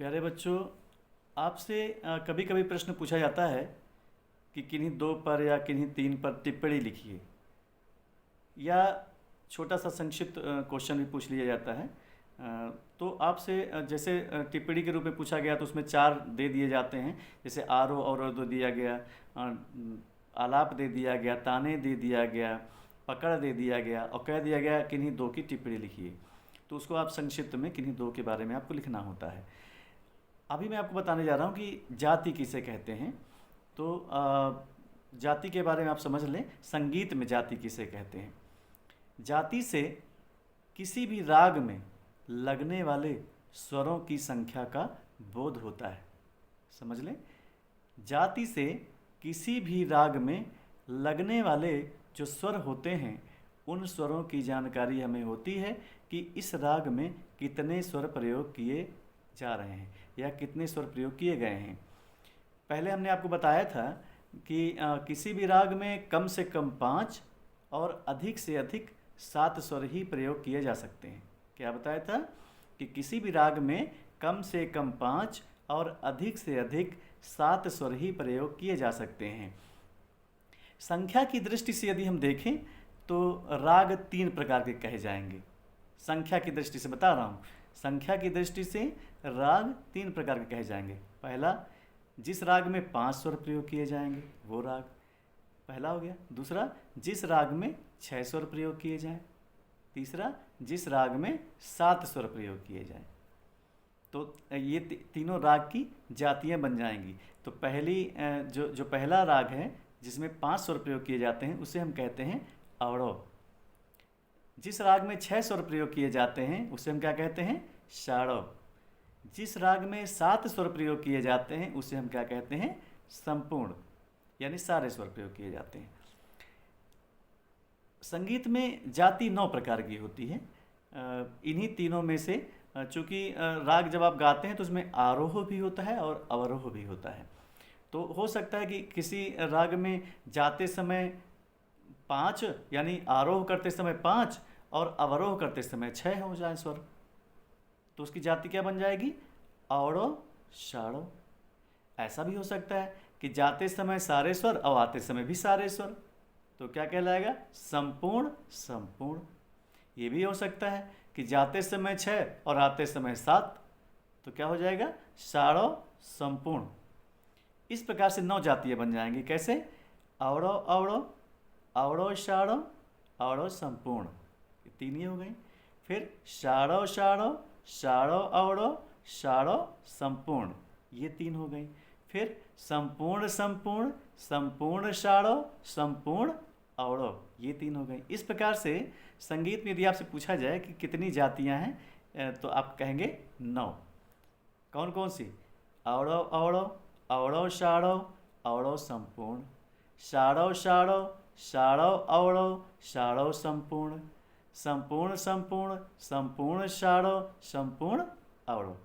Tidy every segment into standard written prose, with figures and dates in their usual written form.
प्यारे बच्चों, आपसे कभी कभी प्रश्न पूछा जाता है कि किन्हीं दो पर या किन्हीं तीन पर टिप्पणी लिखिए, या छोटा सा संक्षिप्त क्वेश्चन भी पूछ लिया जाता है। तो आपसे जैसे टिप्पणी के रूप में पूछा गया तो उसमें चार दे दिए जाते हैं। जैसे आरो अवरोधो दिया गया, आलाप दे दिया गया, ताने दे दिया गया, पकड़ दे दिया गया और कह दिया गया किन्हीं दो की टिप्पणी लिखिए। तो उसको आप संक्षिप्त में किन्हीं दो के बारे में आपको लिखना होता है। अभी मैं आपको बताने जा रहा हूँ कि जाति किसे कहते हैं। तो जाति के बारे में आप समझ लें। संगीत में जाति किसे कहते हैं? जाति से किसी भी राग में लगने वाले स्वरों की संख्या का बोध होता है। समझ लें, जाति से किसी भी राग में लगने वाले जो स्वर होते हैं उन स्वरों की जानकारी हमें होती है कि इस राग में कितने स्वर प्रयोग किए जा रहे हैं या कितने स्वर प्रयोग किए गए हैं। पहले हमने आपको बताया था कि किसी भी राग में कम से कम 5 और अधिक से अधिक 7 स्वर ही प्रयोग किए जा सकते हैं। क्या बताया था कि किसी भी राग में कम से कम 5 और अधिक से अधिक 7 स्वर ही प्रयोग किए जा सकते हैं। संख्या की दृष्टि से यदि हम देखें तो राग 3 प्रकार के कहे जाएंगे। संख्या की दृष्टि से बता रहा हूँ, संख्या की दृष्टि से राग 3 प्रकार के कहे जाएंगे। पहला, जिस राग में 5 स्वर प्रयोग किए जाएंगे वो राग पहला हो गया। दूसरा, जिस राग में 6 स्वर प्रयोग किए जाएं। तीसरा, जिस राग में 7 स्वर प्रयोग किए जाएं। तो ये तीनों राग की जातियां बन जाएंगी। तो पहली जो पहला राग है जिसमें 5 स्वर प्रयोग किए जाते हैं उसे हम कहते हैं अवरोह। जिस राग में 6 स्वर प्रयोग किए जाते हैं उसे हम क्या कहते हैं? षाढ़व। जिस राग में 7 स्वर प्रयोग किए जाते हैं उसे हम क्या कहते हैं? संपूर्ण, यानी सारे स्वर प्रयोग किए जाते हैं। संगीत में जाति 9 प्रकार की होती है। इन्हीं तीनों में से चूँकि राग जब आप गाते हैं तो उसमें आरोह भी होता है और अवरोह भी होता है। तो हो सकता है कि किसी राग में जाते समय 5 यानी आरोह करते समय 5 और अवरोह करते समय 6 हो जाए स्वर, तो उसकी जाति क्या बन जाएगी? अवरोह षाढ़व। ऐसा भी हो सकता है कि जाते समय सारे स्वर और आते समय भी सारे स्वर, तो क्या कहलाएगा? संपूर्ण संपूर्ण। ये भी हो सकता है कि जाते समय 6 और आते समय 7, तो क्या हो जाएगा? षाढ़व संपूर्ण। इस प्रकार से 9 जातियाँ बन जाएंगी। कैसे? अवरोह अवरोह, अवरोह षाढ़व, अवरोह संपूर्ण, ये 3 ही हो गई। फिर षाढ़व षाढ़व, षाढ़व अवरोह, षाढ़व संपूर्ण, ये 3 हो गई। फिर संपूर्ण संपूर्ण, संपूर्ण षाढ़व, संपूर्ण अवरोह, ये 3 हो गई। इस प्रकार से संगीत में यदि आपसे पूछा जाए कि कितनी जातियां हैं तो आप कहेंगे 9। कौन कौन सी? अवरोह अवरोह, अवरोह षाढ़व, अवरोह संपूर्ण, षाढ़व षाढ़व, षाढ़व अवरोह, षाढ़व संपूर्ण, संपूर्ण संपूर्ण, संपूर्ण षाढ़व, संपूर्ण अवरोह।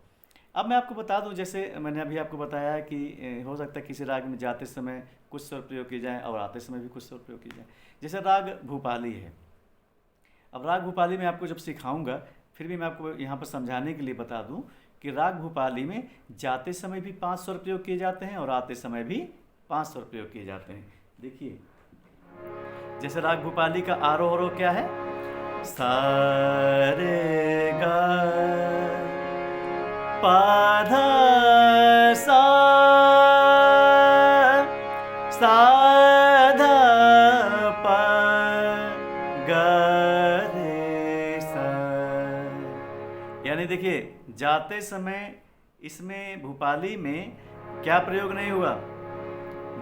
अब मैं आपको बता दूं, जैसे मैंने अभी आपको बताया कि हो सकता है किसी राग में जाते समय कुछ स्वर प्रयोग किए जाएं और आते समय भी कुछ स्वर प्रयोग किए जाएं। जैसे राग भूपाली है। अब राग भूपाली में आपको जब सिखाऊंगा, फिर भी मैं आपको यहाँ पर समझाने के लिए बता दूं कि राग भूपाली में जाते समय भी 5 स्वर प्रयोग किए जाते हैं और आते समय भी 5 स्वर प्रयोग किए जाते हैं। देखिए, जैसे राग भूपाली का आरोह अवरोह क्या है? सा रे गा पा धा सा, सा धा पा गा रे सा। यानी देखिए, जाते समय इसमें भूपाली में क्या प्रयोग नहीं हुआ?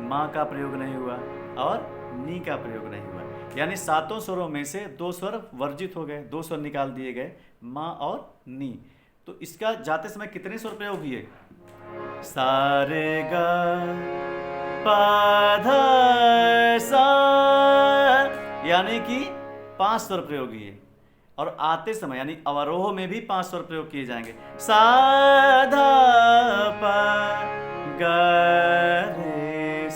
माँ का प्रयोग नहीं हुआ और नी का प्रयोग नहीं हुआ। यानी 7 स्वरों में से 2 स्वर वर्जित हो गए, 2 स्वर निकाल दिए गए, माँ और नी। तो इसका जाते समय कितने स्वर प्रयोग हुए? सा रे गा पा धा सा, यानी कि 5 स्वर प्रयोग हुए। और आते समय यानी अवरोह में भी 5 स्वर प्रयोग किए जाएंगे। सा धा पा गा रे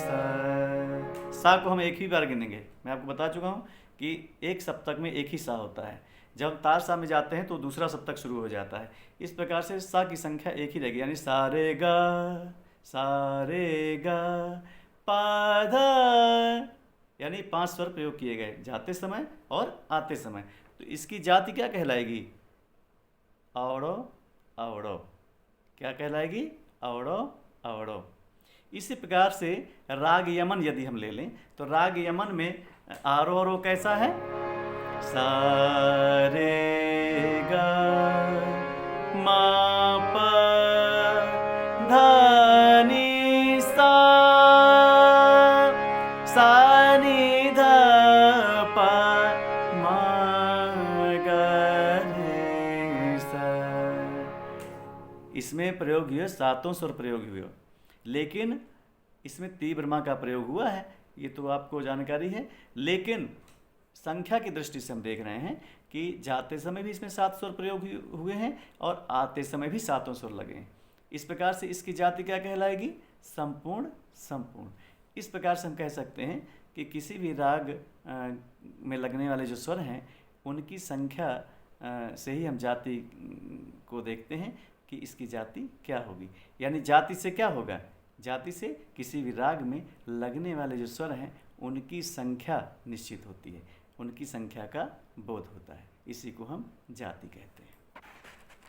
सा को हम एक ही बार गिनेंगे। मैं आपको बता चुका हूँ कि एक सप्तक में एक ही सा होता है। जब हम तारसा में जाते हैं तो दूसरा सप्तक शुरू हो जाता है। इस प्रकार से सा की संख्या एक ही रहेगी, यानी सारे गा पा धा, यानी 5 स्वर प्रयोग किए गए जाते समय और आते समय। तो इसकी जाति क्या कहलाएगी? औड़ो औड़ो। क्या कहलाएगी? औड़ो औड़ो। इसी प्रकार से राग यमन यदि हम ले लें तो राग यमन में आरोह कैसा है? सा रे गा मा पा धा नी सा, सा नी धा पा मा गा रे सा। इसमें प्रयोग हुए सातों स्वर प्रयोग हुए, लेकिन इसमें तीव्र माँ का प्रयोग हुआ है, ये तो आपको जानकारी है। लेकिन संख्या की दृष्टि से हम देख रहे हैं कि जाते समय भी इसमें 7 स्वर प्रयोग हुए हैं और आते समय भी 7 स्वर लगे हैं। इस प्रकार से इसकी जाति क्या कहलाएगी? संपूर्ण संपूर्ण। इस प्रकार से हम कह सकते हैं कि किसी भी राग में लगने वाले जो स्वर हैं उनकी संख्या से ही हम जाति को देखते हैं कि इसकी जाति क्या होगी। यानी जाति से क्या होगा? जाति से किसी भी राग में लगने वाले जो स्वर हैं उनकी संख्या निश्चित होती है, उनकी संख्या का बोध होता है। इसी को हम जाति कहते हैं।